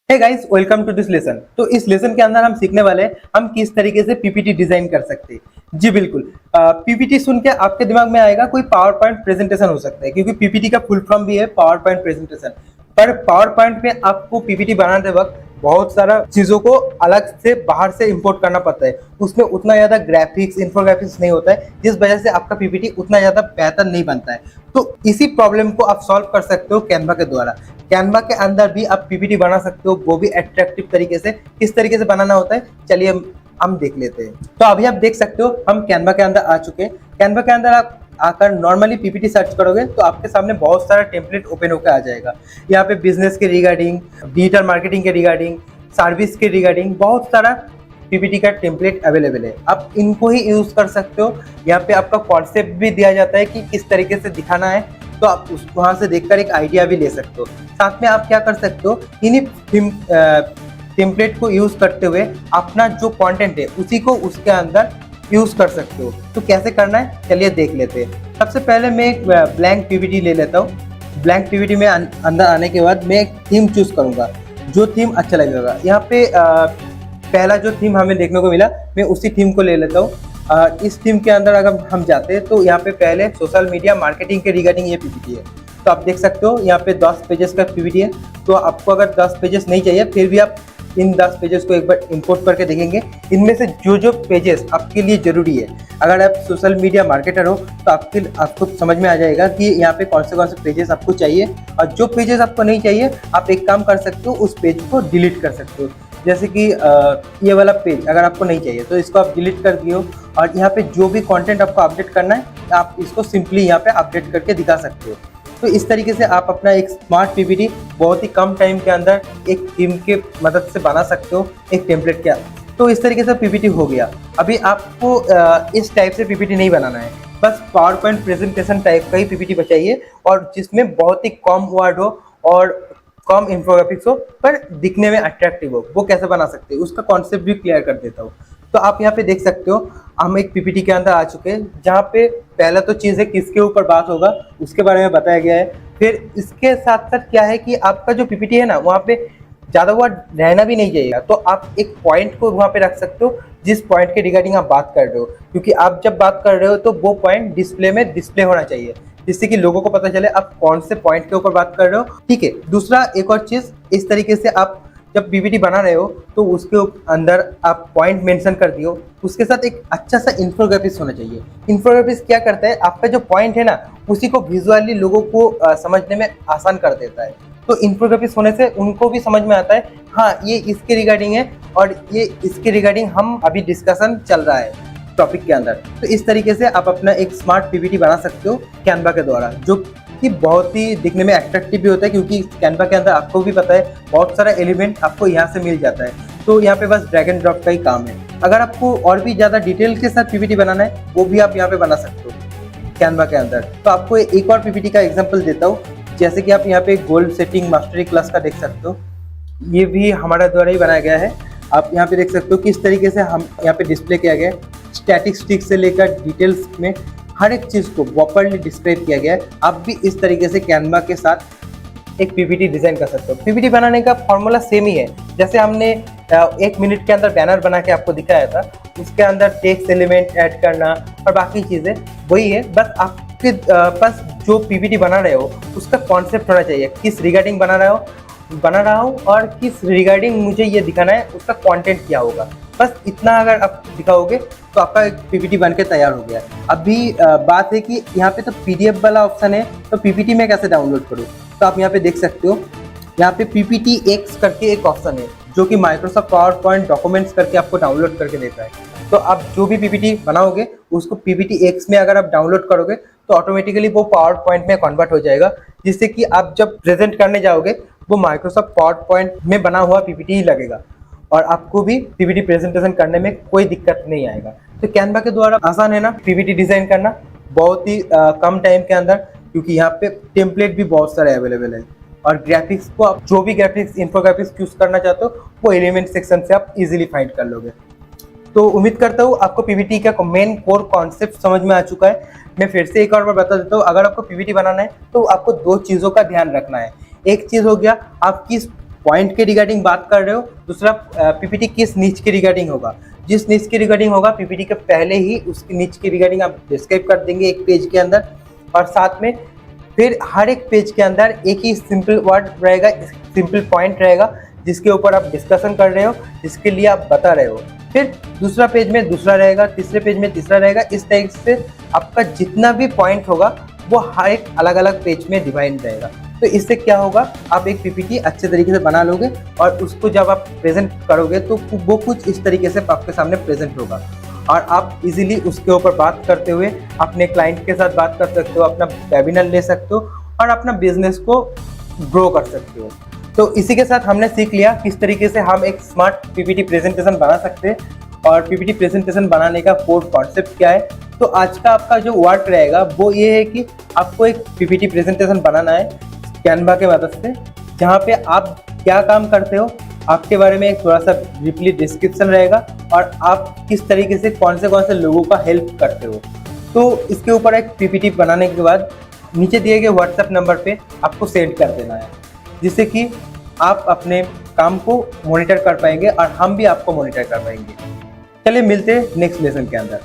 Hey guys, welcome to this lesson. तो इस lesson के अंदर हम सीखने वाले हैं हम किस तरीके से पीपीटी डिजाइन कर सकते हैं। जी बिल्कुल। पीपीटी सुन के आपके दिमाग में आएगा कोई पावर पॉइंट प्रेजेंटेशन हो सकता है, क्योंकि पीपीटी का फुल फॉर्म भी है पावर पॉइंट प्रेजेंटेशन। पर पावर पॉइंट में आपको पीपीटी बनाते वक्त बहुत सारा चीजों को अलग से बाहर से इंपोर्ट करना पड़ता है। उसमें उतना ज्यादा ग्राफिक्स इन्फोग्राफिक्स नहीं होता है, जिस वजह से आपका पीपीटी उतना ज्यादा बेहतर नहीं बनता है। तो इसी प्रॉब्लम को आप सॉल्व कर सकते हो कैनवा के द्वारा। कैनवा के अंदर भी आप पीपीटी बना सकते हो, वो भी अट्रैक्टिव तरीके से। किस तरीके से बनाना होता है चलिए हम देख लेते हैं। तो अभी आप देख सकते हो हम कैनवा के अंदर आ चुके हैं। कैनवा के अंदर आप आकर नॉर्मली पीपीटी सर्च करोगे तो आपके सामने बहुत सारा टेम्पलेट ओपन होकर आ जाएगा। यहाँ पे बिजनेस के रिगार्डिंग, डिजिटल मार्केटिंग के रिगार्डिंग, सर्विस के रिगार्डिंग बहुत सारा पीपीटी का टेम्पलेट अवेलेबल है। आप इनको ही यूज कर सकते हो। यहाँ पे आपका कॉन्सेप्ट भी दिया जाता है कि किस तरीके से दिखाना है, तो आप उस वहाँ से देखकर एक आइडिया भी ले सकते हो। साथ में आप क्या कर सकते हो, इन्हीं टेम्पलेट को यूज करते हुए अपना जो कंटेंट है उसी को उसके अंदर यूज कर सकते हो। तो कैसे करना है चलिए देख लेते हैं। सबसे पहले मैं एक ब्लैंक पीपीटी ले लेता हूँ। ब्लैंक पीपीटी में अंदर आने के बाद मैं एक थीम चूज करूंगा, जो थीम अच्छा लगेगा। यहाँ पे पहला जो थीम हमें देखने को मिला, मैं उसी थीम को ले लेता हूँ। इस थीम के अंदर अगर हम जाते हैं तो यहाँ पे पहले सोशल मीडिया मार्केटिंग के रिगार्डिंग ये पीपीटी है। तो आप देख सकते हो यहाँ पे 10 पेजेस का पीपीटी है। तो आपको अगर 10 पेजेस नहीं चाहिए फिर भी आप इन 10 पेजेस को एक बार इंपोर्ट करके देखेंगे। इनमें से जो जो पेजेस आपके लिए जरूरी है, अगर आप सोशल मीडिया मार्केटर हो तो आपको समझ में आ जाएगा कि यहाँ पे कौन से पेजेस आपको चाहिए। और जो पेजेस आपको नहीं चाहिए आप एक काम कर सकते हो, उस पेज को डिलीट कर सकते हो। जैसे कि ये वाला पेज अगर आपको नहीं चाहिए तो इसको आप डिलीट कर दियो। और यहाँ पे जो भी कंटेंट आपको अपडेट करना है आप इसको सिंपली यहाँ पे अपडेट करके दिखा सकते हो। तो इस तरीके से आप अपना एक स्मार्ट पीपीटी बहुत ही कम टाइम के अंदर एक थीम के मदद से बना सकते हो, एक टेम्पलेट के। तो इस तरीके से पीपीटी हो गया। अभी आपको इस टाइप से पीपीटी नहीं बनाना है, बस पावर पॉइंट प्रेजेंटेशन टाइप का ही पीपीटी बचाइए, और जिसमें बहुत ही कम वर्ड हो और कम इंफोग्राफिक्स हो पर दिखने में अट्रैक्टिव हो। वो कैसे बना सकते हैं उसका कॉन्सेप्ट भी क्लियर कर देता हूँ। तो आप यहाँ पे देख सकते हो हम एक पीपीटी के अंदर आ चुके हैं, जहाँ पे पहला तो चीज़ है किसके ऊपर बात होगा उसके बारे में बताया गया है। फिर इसके साथ साथ क्या है कि आपका जो पीपीटी है ना, वहाँ पे ज़्यादा वर्ड रहना भी नहीं चाहिए। तो आप एक पॉइंट को वहाँ पे रख सकते हो जिस पॉइंट के रिगार्डिंग आप बात कर रहे हो, क्योंकि आप जब बात कर रहे हो तो वो पॉइंट डिस्प्ले में डिस्प्ले होना चाहिए, जिससे कि लोगों को पता चले आप कौन से पॉइंट के ऊपर बात कर रहे हो। ठीक है। दूसरा एक और चीज़, इस तरीके से आप जब पीपीटी बना रहे हो तो उसके अंदर आप पॉइंट मेंशन कर दियो, उसके साथ एक अच्छा सा इन्फोग्राफिक्स होना चाहिए। इन्फोग्राफिक्स क्या करता है, आपका जो पॉइंट है ना उसी को विजुअली लोगों को समझने में आसान कर देता है। तो इन्फोग्राफिक्स होने से उनको भी समझ में आता है हाँ ये इसके रिगार्डिंग है और ये इसके रिगार्डिंग हम अभी डिस्कशन चल रहा है टॉपिक के अंदर। तो इस तरीके से आप अपना एक स्मार्ट पीपीटी बना सकते हो कैनवा के द्वारा, जो कि बहुत ही दिखने में अट्रैक्टिव भी होता है, क्योंकि कैनवा के अंदर आपको भी पता है बहुत सारा एलिमेंट आपको यहाँ से मिल जाता है। तो यहाँ पे बस ड्रैग एंड ड्रॉप का ही काम है। अगर आपको और भी ज़्यादा डिटेल के साथ पीपीटी बनाना है वो भी आप यहाँ पे बना सकते हो कैनवा के अंदर। तो आपको एक और पीपीटी का एग्जाम्पल देता हूँ। जैसे कि आप यहाँ पे गोल सेटिंग मास्टरी क्लास का देख सकते हो, ये भी हमारे द्वारा ही बनाया गया है। आप यहाँ पे देख सकते हो किस तरीके से हम यहाँ पे डिस्प्ले किया गया है। स्टैटिस्टिक्स से लेकर डिटेल्स में हर एक चीज़ को प्रॉपर्ली डिस्क्राइब किया गया है। आप भी इस तरीके से कैनवा के साथ एक पीपीटी डिजाइन कर सकते हो। पीपीटी बनाने का फॉर्मूला सेम ही है, जैसे हमने 1 मिनट के अंदर बैनर बना के आपको दिखाया था, उसके अंदर टेक्स्ट एलिमेंट ऐड करना और बाकी चीज़ें वही है। बस आपके पास जो पीपीटी बना रहे हो उसका कॉन्सेप्ट होना चाहिए, किस रिगार्डिंग बना रहा हो और किस रिगार्डिंग मुझे ये दिखाना है, उसका कंटेंट क्या होगा। बस इतना अगर आप दिखाओगे तो आपका एक पीपीटी बनके तैयार हो गया। अभी बात है कि यहाँ पे तो पीडीएफ वाला ऑप्शन है, तो पीपीटी में कैसे डाउनलोड करूँ। तो आप यहाँ पे देख सकते हो, यहाँ पे पीपीटी एक्स करके एक ऑप्शन है जो कि माइक्रोसॉफ्ट पावर पॉइंट डॉक्यूमेंट्स करके आपको डाउनलोड करके देता है। तो आप जो भी पीपीटी बनाओगे उसको पीपीटी एक्स में अगर आप डाउनलोड करोगे तो ऑटोमेटिकली वो पावर पॉइंट में कन्वर्ट हो जाएगा, जिससे कि आप जब प्रेजेंट करने जाओगे वो माइक्रोसॉफ्ट पावर पॉइंट में बना हुआ पीपीटी ही लगेगा और आपको भी पीपीटी प्रेजेंटेशन करने में कोई दिक्कत नहीं आएगा। तो कैनवा के द्वारा आसान है ना पीपीटी डिजाइन करना, बहुत ही कम टाइम के अंदर, क्योंकि यहाँ पे टेम्पलेट भी बहुत सारे अवेलेबल है। और ग्राफिक्स को आप जो भी ग्राफिक्स इंफोग्राफिक्स यूज करना चाहते हो वो एलिमेंट सेक्शन से आप इजीली फाइंड कर लोगे। तो उम्मीद करता हूँ आपको पीपीटी का मेन कोर कॉन्सेप्ट समझ में आ चुका है। मैं फिर से एक और बार बता देता हूँ, अगर आपको पीपीटी बनाना है तो आपको 2 चीज़ों का ध्यान रखना है। एक चीज़ हो गया आप किस पॉइंट के रिगार्डिंग बात कर रहे हो, दूसरा पीपीटी किस नीच के रिगार्डिंग होगा, जिस नीच के रिगार्डिंग होगा पीपीटी के पहले ही उसकी नीच की रिगार्डिंग आप डिस्क्राइब कर देंगे एक पेज के अंदर, और साथ में फिर हर एक पेज के अंदर एक ही सिंपल वर्ड रहेगा, सिंपल पॉइंट रहेगा जिसके ऊपर आप डिस्कशन कर रहे हो, जिसके लिए आप बता रहे हो। फिर दूसरा पेज में दूसरा रहेगा, तीसरे पेज में तीसरा रहेगा। इस टाइप से आपका जितना भी पॉइंट होगा वो हर एक अलग अलग पेज में डिवाइड रहेगा। तो इससे क्या होगा, आप एक पीपीटी अच्छे तरीके से बना लोगे और उसको जब आप प्रेजेंट करोगे तो वो कुछ इस तरीके से आपके सामने प्रेजेंट होगा, और आप इजीली उसके ऊपर बात करते हुए अपने क्लाइंट के साथ बात कर सकते हो, अपना वेबिनार ले सकते हो और अपना बिजनेस को ग्रो कर सकते हो। तो इसी के साथ हमने सीख लिया किस तरीके से हम एक स्मार्ट पीपीटी प्रेजेंटेशन बना सकते हैं और पीपीटी प्रेजेंटेशन बनाने का कोर कॉन्सेप्ट क्या है। तो आज का आपका जो वर्क रहेगा वो ये है कि आपको एक पीपीटी प्रेजेंटेशन बनाना है कैनवा के मदद से, जहाँ पे आप क्या काम करते हो आपके बारे में एक थोड़ा सा ब्रीफली डिस्क्रिप्शन रहेगा और आप किस तरीके से कौन से लोगों का हेल्प करते हो। तो इसके ऊपर एक पीपीटी बनाने के बाद नीचे दिए गए व्हाट्सएप नंबर पे आपको सेंड कर देना है, जिससे कि आप अपने काम को मॉनिटर कर पाएंगे और हम भी आपको मॉनिटर कर पाएंगे। चलिए मिलते हैं नेक्स्ट लेसन के अंदर।